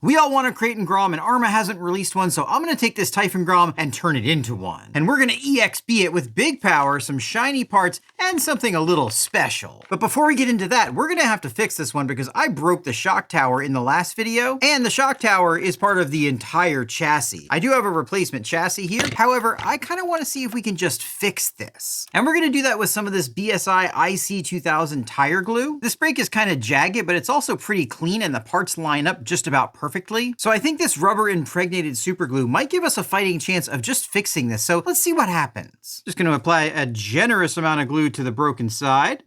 We all want a Kraton Grom, and Arrma hasn't released one, so I'm gonna take this Typhon Grom and turn it into one. And we're gonna EXP it with big power, some shiny parts, and something a little special. But before we get into that, we're gonna have to fix this one because I broke the shock tower in the last video, and the shock tower is part of the entire chassis. I do have a replacement chassis here. However, I kinda wanna see if we can just fix this. And we're gonna do that with some of this BSI IC2000 tire glue. This brake is kinda jagged, but it's also pretty clean and the parts line up just about perfectly. So I think this rubber impregnated super glue might give us a fighting chance of just fixing this. So let's see what happens. Just gonna apply a generous amount of glue to the broken side.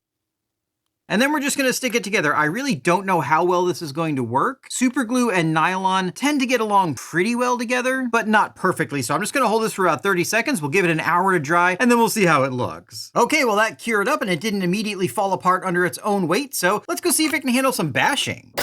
And then we're just gonna stick it together. I really don't know how well this is going to work. Super glue and nylon tend to get along pretty well together, but not perfectly. So I'm just gonna hold this for about 30 seconds. We'll give it an hour to dry, and then we'll see how it looks. Okay, well that cured up and it didn't immediately fall apart under its own weight. So let's go see if it can handle some bashing.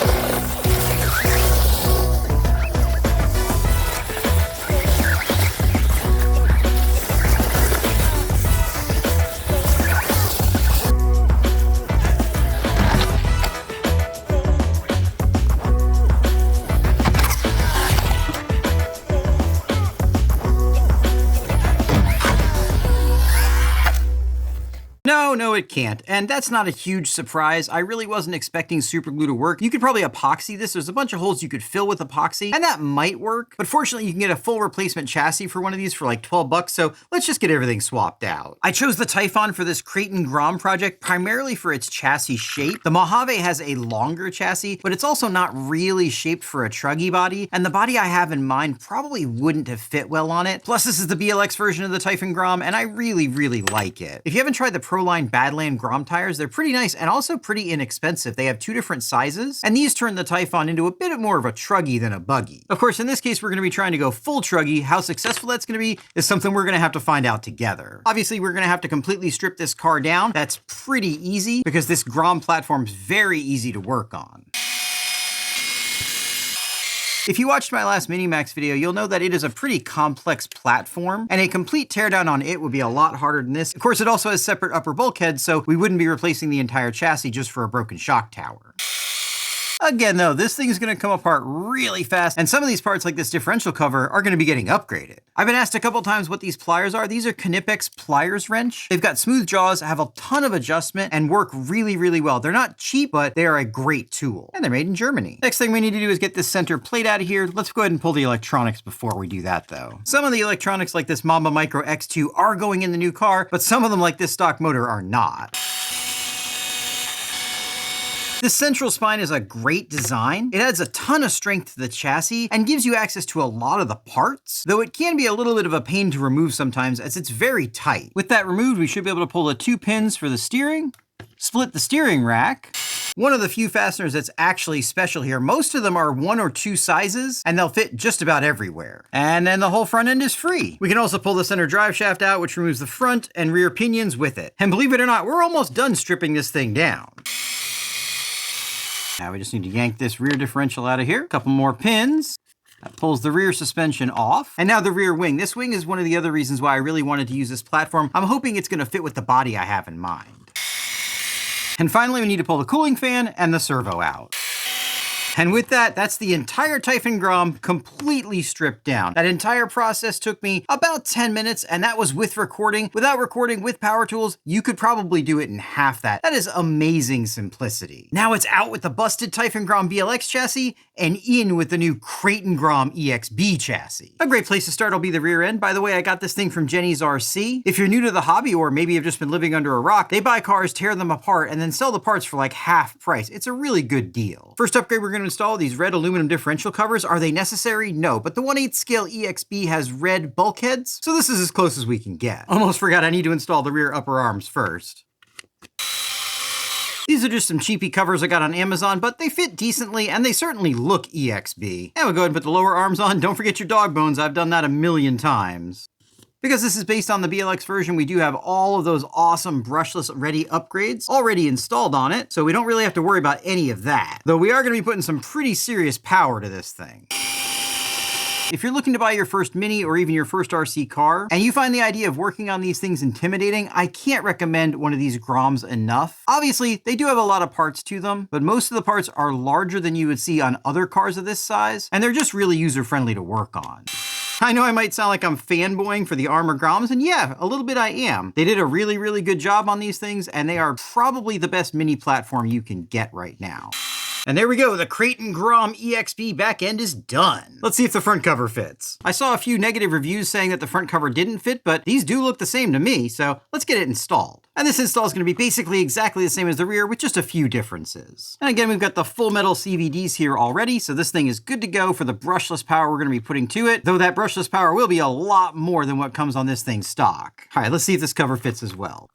No, it can't. And that's not a huge surprise. I really wasn't expecting super glue to work. You could probably epoxy this. There's a bunch of holes you could fill with epoxy, and that might work. But fortunately, you can get a full replacement chassis for one of these for like 12 bucks. So let's just get everything swapped out. I chose the Typhon for this Kraton Grom project primarily for its chassis shape. The Mojave has a longer chassis, but it's also not really shaped for a truggy body. And the body I have in mind probably wouldn't have fit well on it. Plus, this is the BLX version of the Typhon Grom, and I really, really like it. If you haven't tried the Proline Badland Grom tires, they're pretty nice and also pretty inexpensive. They have two different sizes, and these turn the Typhon into a bit more of a truggy than a buggy. Of course, in this case, we're gonna be trying to go full truggy. How successful that's gonna be is something we're gonna have to find out together. Obviously, we're gonna have to completely strip this car down. That's pretty easy because this Grom platform's very easy to work on. If you watched my last Mini Maxx video, you'll know that it is a pretty complex platform, and a complete teardown on it would be a lot harder than this. Of course, it also has separate upper bulkheads, so we wouldn't be replacing the entire chassis just for a broken shock tower. Again, though, this thing is going to come apart really fast, and some of these parts, like this differential cover, are going to be getting upgraded. I've been asked a couple times what these pliers are. These are Knipex pliers wrench. They've got smooth jaws, have a ton of adjustment, and work really, really well. They're not cheap, but they are a great tool. And they're made in Germany. Next thing we need to do is get this center plate out of here. Let's go ahead and pull the electronics before we do that, though. Some of the electronics, like this Mamba Micro X2, are going in the new car, but some of them, like this stock motor, are not. This central spine is a great design. It adds a ton of strength to the chassis and gives you access to a lot of the parts, though it can be a little bit of a pain to remove sometimes as it's very tight. With that removed, we should be able to pull the two pins for the steering, split the steering rack. One of the few fasteners that's actually special here. Most of them are 1 or 2 sizes, and they'll fit just about everywhere. And then the whole front end is free. We can also pull the center drive shaft out, which removes the front and rear pinions with it. And believe it or not, we're almost done stripping this thing down. Now we just need to yank this rear differential out of here. A couple more pins. That pulls the rear suspension off. And now the rear wing. This wing is one of the other reasons why I really wanted to use this platform. I'm hoping it's gonna fit with the body I have in mind. And finally, we need to pull the cooling fan and the servo out. And with that, that's the entire Typhon Grom completely stripped down. That entire process took me about 10 minutes, and that was with recording. Without recording, with power tools, you could probably do it in half that. That is amazing simplicity. Now it's out with the busted Typhon Grom BLX chassis and in with the new Kraton Grom EXB chassis. A great place to start will be the rear end. By the way, I got this thing from Jenny's RC. If you're new to the hobby, or maybe you've just been living under a rock, they buy cars, tear them apart, and then sell the parts for like half price. It's a really good deal. First upgrade we're going to install these red aluminum differential covers. Are they necessary? No, but the 1/8 scale EXB has red bulkheads, so this is as close as we can get. Almost forgot I need to install the rear upper arms first. These are just some cheapy covers I got on Amazon, but they fit decently and they certainly look EXB. And we'll go ahead and put the lower arms on. Don't forget your dog bones. I've done that a million times. Because this is based on the BLX version, we do have all of those awesome brushless ready upgrades already installed on it, so we don't really have to worry about any of that. Though we are going to be putting some pretty serious power to this thing. If you're looking to buy your first Mini or even your first RC car, and you find the idea of working on these things intimidating, I can't recommend one of these Groms enough. Obviously, they do have a lot of parts to them, but most of the parts are larger than you would see on other cars of this size, and they're just really user-friendly to work on. I know I might sound like I'm fanboying for the Arrma Groms, and yeah, a little bit I am. They did a really, really good job on these things, and they are probably the best mini platform you can get right now. And there we go, the Kraton Grom EXP back end is done. Let's see if the front cover fits. I saw a few negative reviews saying that the front cover didn't fit, but these do look the same to me, so let's get it installed. And this install is going to be basically exactly the same as the rear with just a few differences. And again, we've got the full metal CVDs here already, so this thing is good to go for the brushless power we're going to be putting to it, though that brushless power will be a lot more than what comes on this thing stock. All right, let's see if this cover fits as well.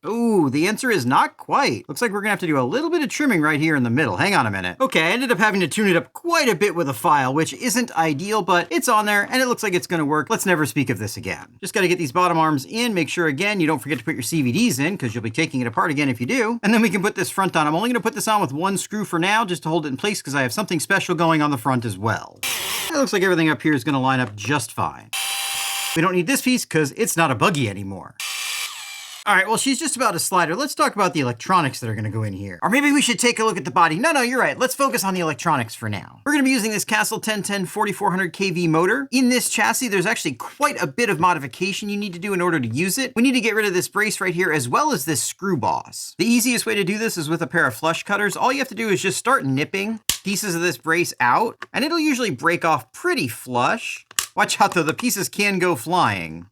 Ooh, the answer is not quite. Looks like we're gonna have to do a little bit of trimming right here in the middle. Hang on a minute. Okay, I ended up having to tune it up quite a bit with a file, which isn't ideal, but it's on there and it looks like it's gonna work. Let's never speak of this again. Just gotta get these bottom arms in, make sure again, you don't forget to put your CVDs in because you'll be taking it apart again if you do. And then we can put this front on. I'm only gonna put this on with one screw for now just to hold it in place because I have something special going on the front as well. It looks like everything up here is gonna line up just fine. We don't need this piece because it's not a buggy anymore. All right, well, she's just about a slider. Let's talk about the electronics that are gonna go in here. Or maybe we should take a look at the body. No, you're right. Let's focus on the electronics for now. We're gonna be using this Castle 1010 4400 kV motor. In this chassis, there's actually quite a bit of modification you need to do in order to use it. We need to get rid of this brace right here as well as this screw boss. The easiest way to do this is with a pair of flush cutters. All you have to do is just start nipping pieces of this brace out, and it'll usually break off pretty flush. Watch out though, the pieces can go flying.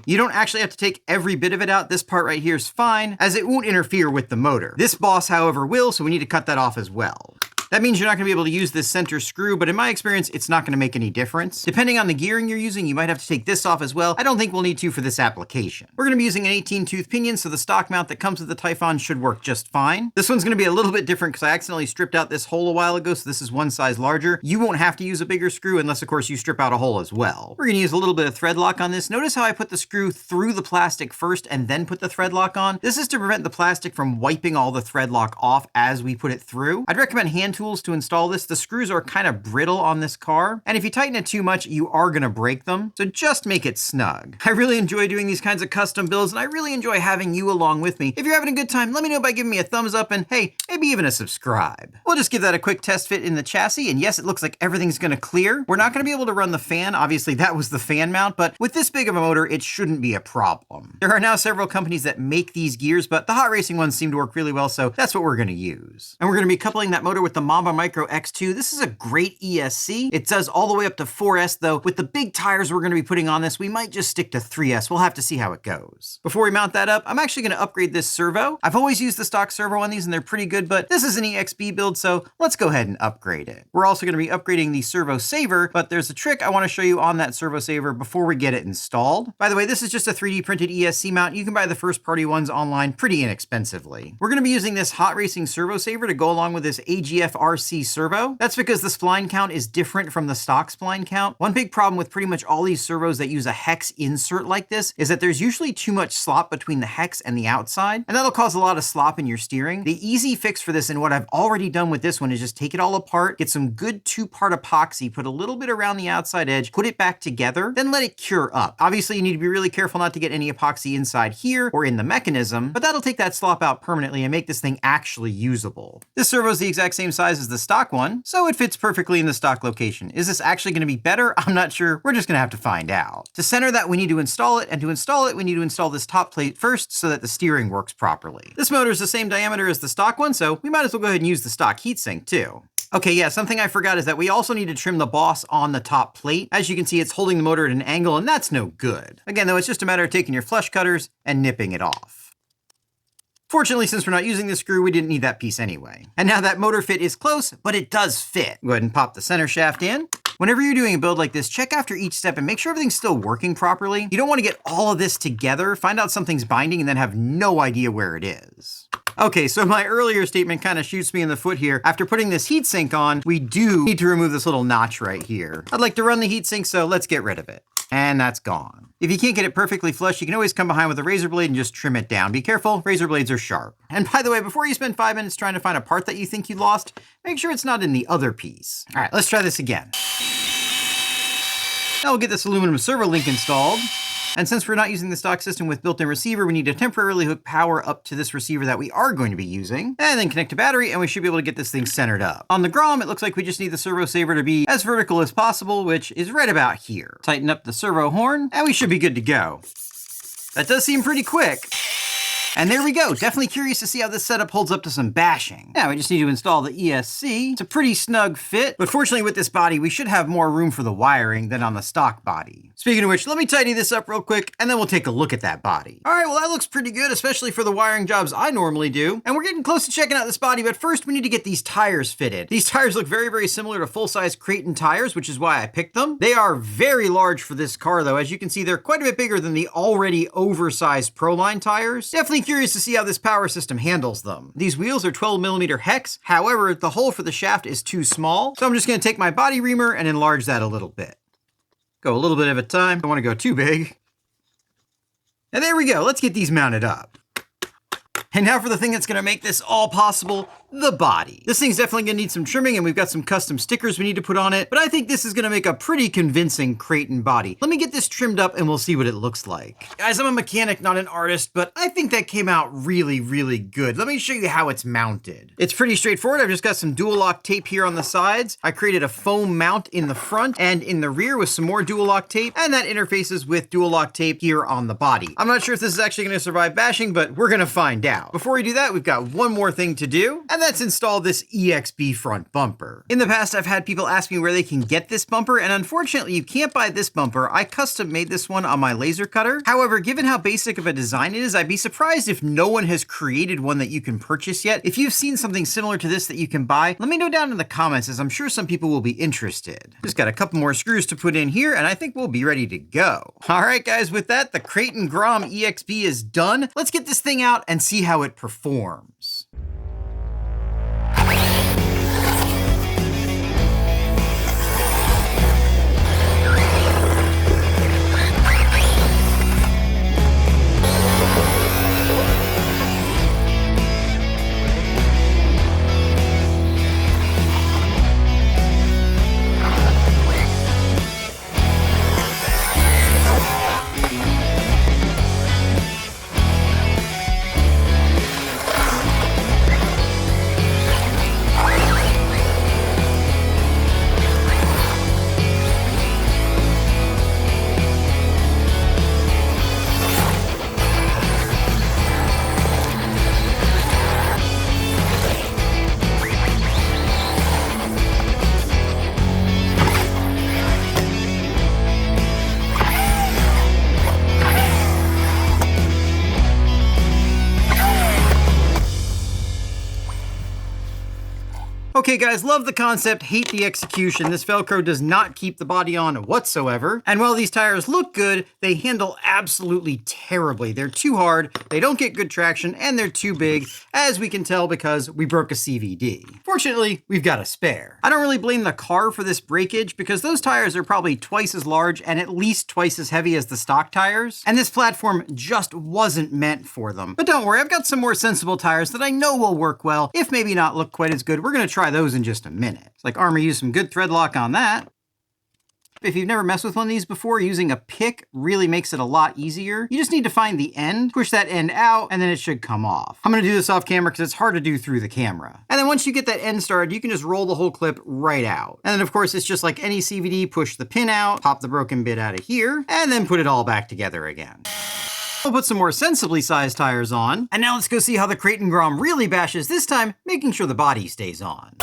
You don't actually have to take every bit of it out. This part right here is fine, as it won't interfere with the motor. This boss, however, will, so we need to cut that off as well. That means you're not gonna be able to use this center screw, but in my experience, it's not gonna make any difference. Depending on the gearing you're using, you might have to take this off as well. I don't think we'll need to for this application. We're gonna be using an 18-tooth pinion, so the stock mount that comes with the Typhon should work just fine. This one's gonna be a little bit different because I accidentally stripped out this hole a while ago, so this is one size larger. You won't have to use a bigger screw unless, of course, you strip out a hole as well. We're gonna use a little bit of thread lock on this. Notice how I put the screw through the plastic first and then put the thread lock on? This is to prevent the plastic from wiping all the thread lock off as we put it through. I'd recommend hand tools to install this. The screws are kind of brittle on this car, and if you tighten it too much, you are gonna break them, so just make it snug. I really enjoy doing these kinds of custom builds, and I really enjoy having you along with me. If you're having a good time, let me know by giving me a thumbs up and, hey, maybe even a subscribe. We'll just give that a quick test fit in the chassis, and yes, it looks like everything's gonna clear. We're not gonna be able to run the fan. Obviously, that was the fan mount, but with this big of a motor, it shouldn't be a problem. There are now several companies that make these gears, but the hot racing ones seem to work really well, so that's what we're gonna use. And we're gonna be coupling that motor with the Mamba Micro X2. This is a great ESC. It does all the way up to 4S though. With the big tires we're gonna be putting on this, we might just stick to 3S. We'll have to see how it goes. Before we mount that up, I'm actually gonna upgrade this servo. I've always used the stock servo on these and they're pretty good, but this is an EXP build, so let's go ahead and upgrade it. We're also gonna be upgrading the servo saver, but there's a trick I wanna show you on that servo saver before we get it installed. By the way, this is just a 3D printed ESC mount. You can buy the first party ones online pretty inexpensively. We're gonna be using this hot racing servo saver to go along with this AGF RC servo. That's because the spline count is different from the stock spline count. One big problem with pretty much all these servos that use a hex insert like this is that there's usually too much slop between the hex and the outside, and that'll cause a lot of slop in your steering. The easy fix for this, and what I've already done with this one, is just take it all apart, get some good 2-part epoxy, put a little bit around the outside edge, put it back together, then let it cure up. Obviously, you need to be really careful not to get any epoxy inside here or in the mechanism, but that'll take that slop out permanently and make this thing actually usable. This servo is the exact same size as the stock one, so it fits perfectly in the stock location. Is this actually going to be better? I'm not sure. We're just going to have to find out. To center that, we need to install it, and to install it, we need to install this top plate first so that the steering works properly. This motor is the same diameter as the stock one, so we might as well go ahead and use the stock heatsink too. Okay, yeah, something I forgot is that we also need to trim the boss on the top plate. As you can see, it's holding the motor at an angle, and that's no good. Again, though, it's just a matter of taking your flush cutters and nipping it off. Fortunately, since we're not using the screw, we didn't need that piece anyway. And now that motor fit is close, but it does fit. Go ahead and pop the center shaft in. Whenever you're doing a build like this, check after each step and make sure everything's still working properly. You don't want to get all of this together, find out something's binding, and then have no idea where it is. Okay, so my earlier statement kind of shoots me in the foot here. After putting this heatsink on, we do need to remove this little notch right here. I'd like to run the heatsink, so let's get rid of it. And that's gone. If you can't get it perfectly flush, you can always come behind with a razor blade and just trim it down. Be careful, razor blades are sharp. And by the way, before you spend 5 minutes trying to find a part that you think you lost, make sure it's not in the other piece. All right, let's try this again. Now we'll get this aluminum servo link installed. And since we're not using the stock system with built-in receiver, we need to temporarily hook power up to this receiver that we are going to be using, and then connect a battery, and we should be able to get this thing centered up. On the Grom, it looks like we just need the servo saver to be as vertical as possible, which is right about here. Tighten up the servo horn, and we should be good to go. That does seem pretty quick. And there we go. Definitely curious to see how this setup holds up to some bashing. Now we just need to install the ESC. It's a pretty snug fit, but fortunately with this body, we should have more room for the wiring than on the stock body. Speaking of which, let me tidy this up real quick, and then we'll take a look at that body. All right, well that looks pretty good, especially for the wiring jobs I normally do. And we're getting close to checking out this body, but first we need to get these tires fitted. These tires look very, very similar to full-size Kraton tires, which is why I picked them. They are very large for this car though. As you can see, they're quite a bit bigger than the already oversized Proline tires. Definitely curious to see how this power system handles them. These wheels are 12mm hex. However, the hole for the shaft is too small. So I'm just gonna take my body reamer and enlarge that a little bit. Go a little bit at a time. Don't wanna go too big. And there we go. Let's get these mounted up. And now for the thing that's gonna make this all possible, the body. This thing's definitely gonna need some trimming, and we've got some custom stickers we need to put on it, but I think this is gonna make a pretty convincing Kraton body. Let me get this trimmed up and we'll see what it looks like. Guys, I'm a mechanic, not an artist, but I think that came out really, really good. Let me show you how it's mounted. It's pretty straightforward. I've just got some dual lock tape here on the sides. I created a foam mount in the front and in the rear with some more dual lock tape, and that interfaces with dual lock tape here on the body. I'm not sure if this is actually gonna survive bashing, but we're gonna find out. Before we do that, we've got one more thing to do, and that's install this EXB front bumper. In the past, I've had people ask me where they can get this bumper, and unfortunately, you can't buy this bumper. I custom made this one on my laser cutter. However, given how basic of a design it is, I'd be surprised if no one has created one that you can purchase yet. If you've seen something similar to this that you can buy, let me know down in the comments, as I'm sure some people will be interested. Just got a couple more screws to put in here, and I think we'll be ready to go. All right, guys, with that, the Kraton Grom EXB is done. Let's get this thing out and see how it performs. Okay guys, love the concept, hate the execution. This Velcro does not keep the body on whatsoever. And while these tires look good, they handle absolutely terribly. They're too hard, they don't get good traction, and they're too big, as we can tell because we broke a CVD. Fortunately, we've got a spare. I don't really blame the car for this breakage because those tires are probably twice as large and at least twice as heavy as the stock tires. And this platform just wasn't meant for them. But don't worry, I've got some more sensible tires that I know will work well, if maybe not look quite as good. We're gonna try those in just a minute. It's like Arrma used some good thread lock on that. If you've never messed with one of these before, using a pick really makes it a lot easier. You just need to find the end, push that end out, and then it should come off. I'm gonna do this off camera because it's hard to do through the camera. And then once you get that end started, you can just roll the whole clip right out. And then of course, it's just like any CVD, push the pin out, pop the broken bit out of here, and then put it all back together again. We'll put some more sensibly sized tires on. And now let's go see how the Kraton Grom really bashes, this time making sure the body stays on.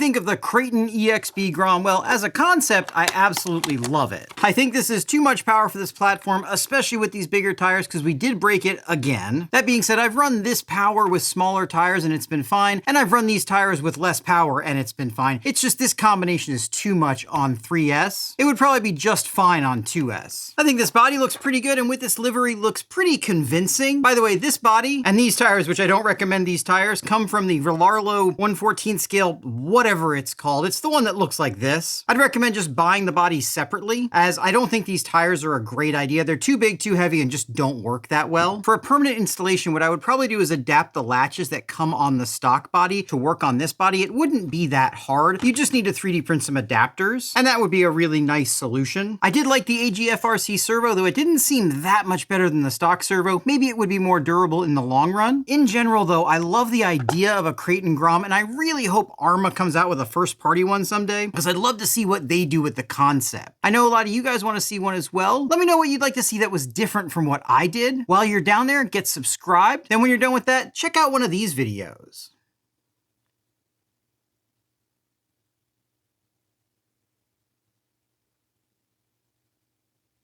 think of the Kraton EXP Grom? Well, as a concept, I absolutely love it. I think this is too much power for this platform, especially with these bigger tires, because we did break it again. That being said, I've run this power with smaller tires and it's been fine, and I've run these tires with less power and it's been fine. It's just this combination is too much on 3S. It would probably be just fine on 2S. I think this body looks pretty good, and with this livery looks pretty convincing. By the way, this body and these tires, which I don't recommend these tires, come from the Velarlo 1/14 scale, whatever it's called. It's the one that looks like this. I'd recommend just buying the body separately, as I don't think these tires are a great idea. They're too big, too heavy, and just don't work that well. For a permanent installation, what I would probably do is adapt the latches that come on the stock body to work on this body. It wouldn't be that hard. You just need to 3D print some adapters, and that would be a really nice solution. I did like the AGF RC servo, though it didn't seem that much better than the stock servo. Maybe it would be more durable in the long run. In general, though, I love the idea of a Kraton Grom, and I really hope Arrma comes out with a first-party one someday, because I'd love to see what they do with the concept. I know a lot of you guys want to see one as well. Let me know what you'd like to see that was different from what I did. While you're down there, get subscribed. Then when you're done with that, check out one of these videos.